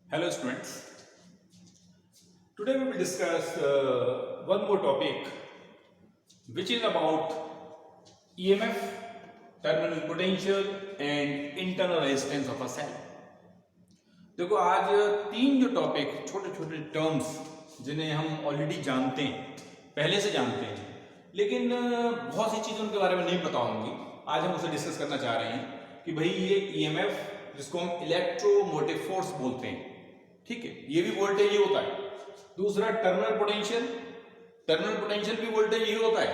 Hello students, today we will discuss one more topic which is about EMF, terminal potential and internal resistance of a cell. देखो आज तीन जो topic छोटे छोटे terms जिन्हें हम ऑलरेडी जानते हैं, पहले से जानते हैं, लेकिन बहुत सी चीज़ों के बारे में नहीं पता होंगी। आज हम उसे डिस्कस करना चाह रहे हैं कि भाई ये EMF जिसको हम इलेक्ट्रोमोटिव फोर्स बोलते हैं, ठीक है, ये भी वोल्टेज ही होता है। दूसरा टर्मिनल पोटेंशियल भी वोल्टेज ही होता है।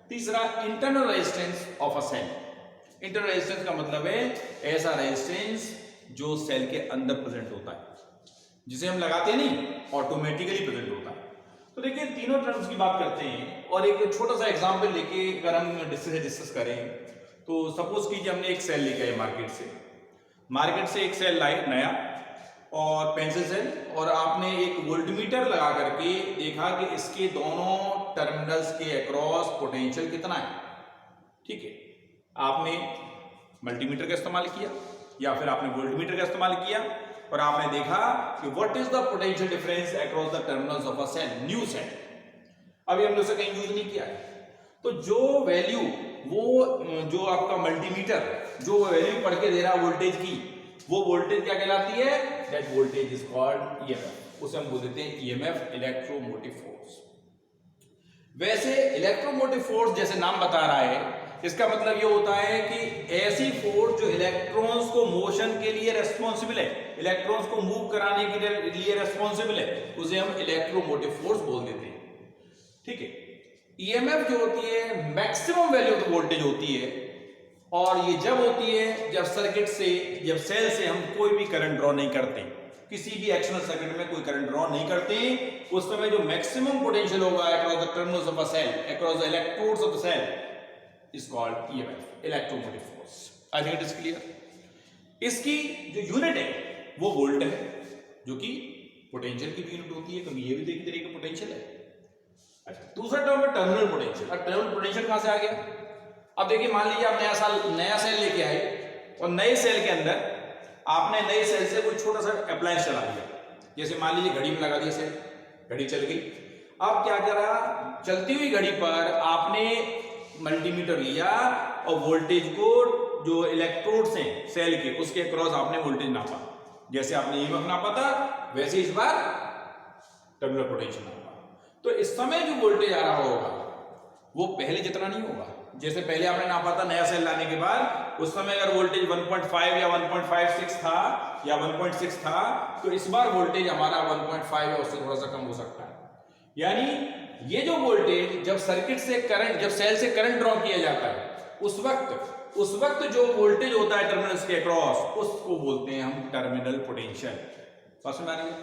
तीसरा internal resistance of a cell. Internal resistance का मतलब है ऐसा रेजिस्टेंस जो सेल के अंदर प्रेजेंट होता है, जिसे हम लगाते नहीं, ऑटोमेटिकली प्रेजेंट होता है। तो देखिए तीनों टर्म्स की बात करते हैं और एक छोटा सा एग्जांपल लेके अगर हम डिस्कस करें तो सपोज कीजिए हमने एक सेल लेके आए मार्केट से एक सेल लाए नया और पेंसिल सेल, और आपने एक वोल्टमीटर लगा करके देखा कि इसके दोनों टर्मिनल्स के अक्रॉस पोटेंशियल कितना है। ठीक है, आपने मल्टीमीटर का इस्तेमाल किया या फिर आपने वोल्टमीटर का इस्तेमाल किया और आपने देखा कि what is the potential difference across the terminals of a cell, new cell. अभी हमने उसे कहीं यूज नहीं किया है, तो जो वैल्यू वो जो आपका मल्टीमीटर जो वैल्यू पढ़ के दे रहा है वोल्टेज की, वो वोल्टेज क्या कहलाती है? That voltage is called EMF. उसे हम बोल देते हैं ईएमएफ, इलेक्ट्रोमोटिव फोर्स। वैसे इलेक्ट्रोमोटिव फोर्स जैसे नाम बता रहा है, इसका मतलब ये होता है कि ऐसी फोर्स जो इलेक्ट्रॉन्स को मोशन के लिए रेस्पॉन्सिबल है, इलेक्ट्रॉन्स को मूव कराने के लिए रेस्पॉन्सिबल है, उसे हम इलेक्ट्रोमोटिव फोर्स बोल देते हैं। ठीक है, ईएमएफ जो होती है मैक्सिमम वैल्यू ऑफ वोल्टेज होती है, और ये जब होती है जब सर्किट से, जब सेल से हम कोई भी करंट ड्रॉ नहीं करते, किसी भी एक्सटर्नल सर्किट में कोई करंट ड्रॉ नहीं करते, उस समय जो मैक्सिमम पोटेंशियल होगा across the terminals of a cell, across the electrodes of the cell is called EMF, electromotive force. I think it is clear. इसकी जो यूनिट है वो वोल्ट है, जो कि पोटेंशियल की भी यूनिट होती है, क्योंकि ये भी एक तरीके का पोटेंशियल है। अच्छा, दूसरा टर्म है टर्मिनल पोटेंशियल। अब टर्मिनल पोटेंशियल कहां से आ गया? अब देखिए, मान लीजिए आप नया सेल लेके आए और नए सेल के अंदर आपने नए सेल से कोई छोटा सा अप्लायंस चला दिया, जैसे मान लीजिए घड़ी में लगा दिया सेल, घड़ी चल गई। अब क्या करा, चलती हुई घड़ी पर आपने मल्टीमीटर लिया और वोल्टेज को जो इलेक्ट्रोड्स हैं सेल के, उसके अक्रॉस आपने वोल्टेज नापा। जैसे आपने ईएमएफ नापा था वैसे इस बार टर्मिनल पोटेंशियल नापा। तो इस समय जो वोल्टेज आ रहा होगा वो पहले जितना नहीं होगा। जैसे पहले आपने नापा था नया सेल लाने के बाद, उस समय अगर वोल्टेज 1.5 या 1.56 था या 1.6 था, तो इस बार वोल्टेज हमारा 1.5 या उससे थोड़ा सा कम हो सकता है। यानी ये जो वोल्टेज जब सर्किट से करंट, जब सेल से करंट ड्रॉ किया जाता है, उस वक्त जो वोल्टेज होता है टर्मिनल्स के अक्रॉस, उसको बोलते हैं हम टर्मिनल पोटेंशियल। समझ में आ रही है?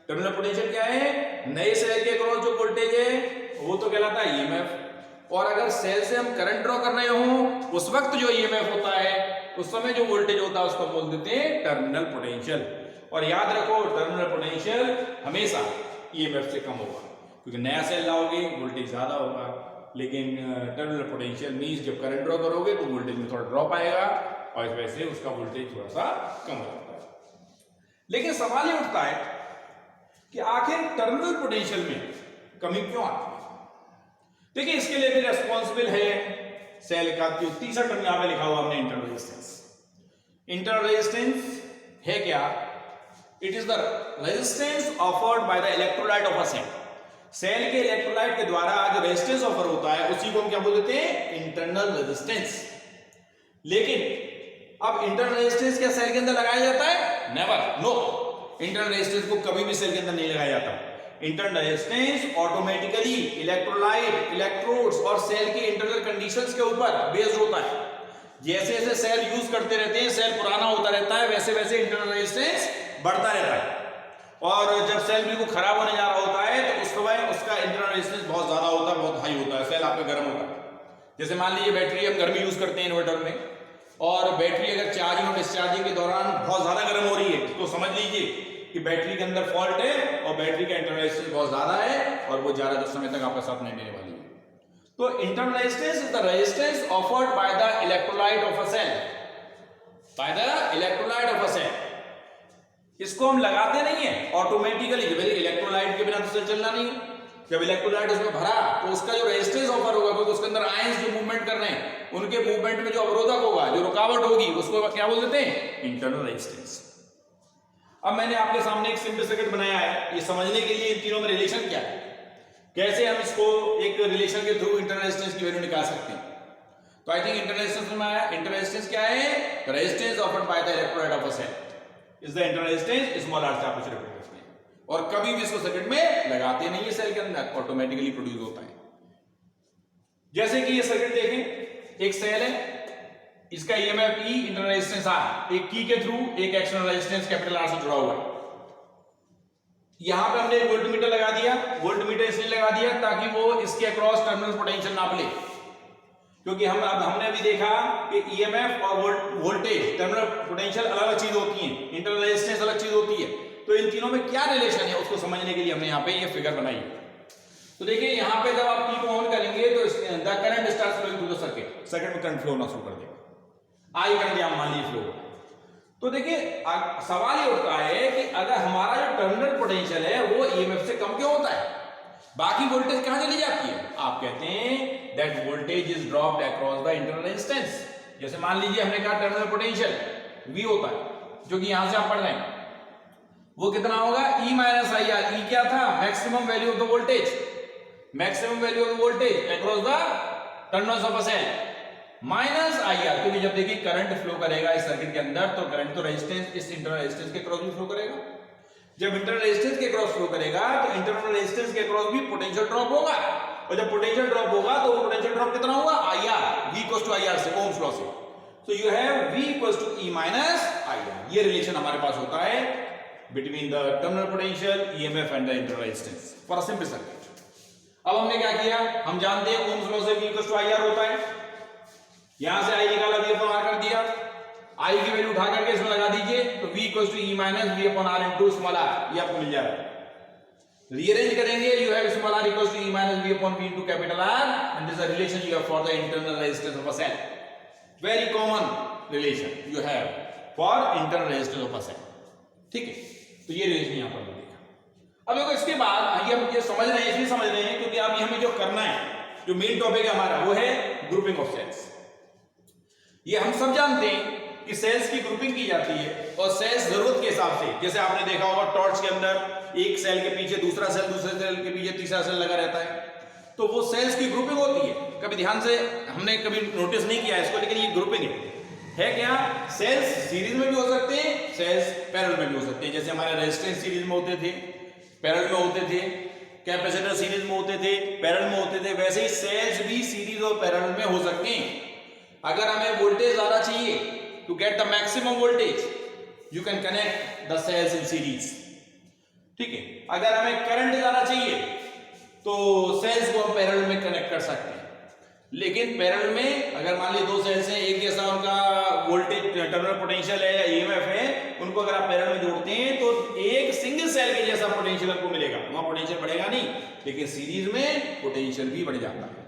टर्मिनल पोटेंशियल क्या है? नए सेल के अक्रॉस जो वोल्टेज है वो तो कहलाता है ईएमएफ, और अगर सेल से हम करंट ड्रॉ कर रहे हो उस वक्त जो ईएमएफ होता है, उस समय जो वोल्टेज होता है उसको बोल देते हैं टर्मिनल पोटेंशियल। और याद रखो, टर्मिनल पोटेंशियल हमेशा ईएमएफ से कम होगा, क्योंकि नया सेल लाओगे वोल्टेज ज्यादा होगा, लेकिन टर्मिनल पोटेंशियल मींस जब करंट ड्रॉ करोगे तो वोल्टेज में थोड़ा ड्रॉप आएगा और इस वजह से उसका वोल्टेज थोड़ा सा कम हो जाता है। लेकिन सवाल ये उठता है कि आखिर टर्मिनल पोटेंशियल में कमी क्यों आती है? देखिए, इसके लिए भी रेस्पॉन्सिबल है सेल का जो तीसरा टर्म यहां पे लिखा हुआ हमने, इंटरनल रेजिस्टेंस। इंटरनल रेजिस्टेंस है क्या? It is the resistance offered by the electrolyte of a cell. Cell के इलेक्ट्रोलाइट के द्वारा जो रेजिस्टेंस ऑफर होता है उसी को हम क्या बोल देते हैं? Internal resistance. लेकिन अब इंटरनल रेजिस्टेंस क्या सेल के अंदर लगाया जाता है? Never, no. इंटरनल रेजिस्टेंस को कभी भी सेल के अंदर नहीं लगाया जाता। Internal resistance automatically electrolyte, electrodes और सेल की इंटरनल कंडीशंस के ऊपर बेस्ड होता है। जैसे जैसे सेल यूज करते रहते हैं, सेल पुराना होता रहता है, वैसे वैसे इंटरनल रेजिस्टेंस बढ़ता रहता है। और जब सेल बिल्कुल खराब होने जा रहा होता है तो उस समय उसका इंटरनल रेजिस्टेंस बहुत ज्यादा होता है, बहुत हाई होता है, सेल आपका गर्म होता है। जैसे मान लीजिए बैटरी हम घर में यूज करते हैं इन्वर्टर में, और बैटरी अगर चार्जिंग और डिस्चार्जिंग के दौरान बहुत ज्यादा गर्म हो रही है तो समझ लीजिए कि बैटरी के अंदर फॉल्ट है और बैटरी का इंटरनल रेजिस्टेंस बहुत ज्यादा है और वो ज्यादा समय तक आपका साथ नहीं देने वाली है। तो internal resistance is the resistance offered by the electrolyte of a cell, by the electrolyte of a cell. इसको हम लगाते नहीं है ऑटोमेटिकली, इलेक्ट्रोलाइट के बिना तो सेल चलना नहीं है। जब इलेक्ट्रोलाइट उसमें भरा तो उसका जो रेजिस्टेंस ऑफर होगा, क्योंकि उसके अंदर आयंस जो मूवमेंट कर रहे हैं उनके मूवमेंट में जो अवरोधक होगा, जो रुकावट होगी, उसको क्या बोल देते हैं? Internal resistance. अब मैंने आपके सामने एक सिंपल सर्किट बनाया है, ये समझने के लिए इन तीनों में रिलेशन क्या है, कैसे हम इसको एक रिलेशन के थ्रू इंटरनल रेजिस्टेंस की वैल्यू निकाल सकते हैं। तो आई थिंक इंटरनल रेजिस्टेंस में आया। इंटरनल रेजिस्टेंस क्या है? Resistance offered by the electrolyte of a cell is the internal resistance small r से आप इसे रिप्रेजेंट करते हैं। और कभी भी इसको सर्किट में लगाते नहीं है, सेल के अंदर ऑटोमेटिकली प्रोड्यूस होता है। जैसे कि ये सर्किट देखें, एक सेल है, इसका ईएमएफ ई, इंटरनल रेजिस्टेंस आर, एक की के थ्रू एक एक्सटर्नल रेजिस्टेंस कैपिटल आर से जुड़ा हुआ है। यहां पे हमने एक वोल्टमीटर लगा दिया। वोल्टमीटर इसलिए लगा दिया ताकि वो इसके अक्रॉस टर्मिनल पोटेंशियल नाप ले, क्योंकि हमने अभी देखा कि ईएमएफ और वोल्टेज टर्मिनल पोटेंशियल अलग अलग चीज होती है, इंटरनल रेजिस्टेंस अलग चीज होती है। तो इन तीनों में क्या रिलेशन है उसको समझने के लिए हमने यहाँ पे ये फिगर बनाई है। तो देखिए यहाँ पे जब आप की को ऑन करेंगे तो the current start flowing through the circuit, circuit में करंट फ्लो होना शुरू कर देगा। आई करंट यहाँ मान लीजिए फ्लो। तो देखिए सवाल ये उठता है कि अगर हमारा जो टर्मिनल पोटेंशियल है वो ईएमएफ से कम क्यों होता है, बाकी वोल्टेज कहां चली जाती है? आप कहते हैं that voltage is dropped across the internal resistance. जैसे मान लीजिए हमने कहा टर्मिनल पोटेंशियल V होता है, जो कि यहां से आप पढ़ रहे हैं, वो कितना होगा? E minus I R. E क्या था? Maximum value of the voltage, maximum value of the voltage across the terminals of a cell minus I R. क्योंकि जब देखिए करंट फ्लो करेगा इस सर्किट के अंदर तो करंट तो रेजिस्टेंस, इस इंटरनल रेजिस्टेंस के क्रॉस भी फ्लो करेगा। जब इंटरनल रेजिस्टेंस के क्रॉस फ्लो करेगा तो इंटरनल रेजिस्टेंस के क्रॉस भी पोटेंशियल ड्रॉप होगा, और जब पोटेंशियल ड्रॉप होगा तो वो पोटेंशियल ड्रॉप कितना होगा? I R, V equals to I R से, ओम्स लॉ से। So you have V equals to E minus I R. ये रिलेशन हमारे पास होता है between the terminal potential, EMF and the internal resistance for a simple circuit. अब हमने क्या किया? हम जानते हैं ओम्स लॉ से V equals to I R होता है। यहां से I निकाला, V अपॉन R कर दिया। I की वैल्यू उठा करके इसमें लगा दीजिए तो V equals to E minus V upon R into small r, ये आपको मिल जाएगा। रीअरेंज करेंगे, you have small r equals to E minus V upon V into capital R and this is a relation you have for the internal resistance of a cell. Very common relation you have for internal resistance of a cell. ठीक है, तो ये relation यहां पर मिलेगा। अब देखो इसके बाद हम ये समझ रहे हैं, इसलिए समझ रहे हैं क्योंकि अभी हमें जो करना है, जो मेन टॉपिक है हमारा, वो है ग्रुपिंग ऑफ सेल्स। ये हम सब जानते हैं कि सेल्स की ग्रुपिंग की जाती है और सेल्स जरूरत के हिसाब से, जैसे आपने देखा होगा टॉर्च के अंदर एक सेल के पीछे दूसरा सेल, दूसरे सेल के पीछे तीसरा सेल लगा रहता है, तो वो सेल्स की ग्रुपिंग होती है। कभी ध्यान से हमने कभी नोटिस नहीं किया इसको, लेकिन ये ग्रुपिंग है क्या? सेल्स सीरीज में भी हो सकते हैं, सेल्स पैरेलल में भी हो सकते हैं। जैसे हमारे रेजिस्टेंस सीरीज में होते थे, पैरेलल में होते थे, कैपेसिटर सीरीज में होते थे, पैरेलल में होते थे, वैसे ही सेल्स भी सीरीज और पैरेलल में हो सकते हैं। अगर हमें वोल्टेज ज्यादा चाहिए, to get the maximum voltage, you can connect the cells in series. ठीक है, अगर हमें करंट ज्यादा चाहिए तो सेल्स को हम पैरेलल में कनेक्ट कर सकते हैं। लेकिन पैरेलल में अगर मान लीजिए दो सेल्स हैं, एक जैसा उनका वोल्टेज टर्मिनल पोटेंशियल है या ईएमएफ है, उनको अगर आप पैरेलल में जोड़ते हैं तो एक सिंगल सेल के जैसा पोटेंशियल आपको मिलेगा। वहां पोटेंशियल बढ़ेगा नहीं, लेकिन सीरीज में पोटेंशियल भी बढ़ जाता है।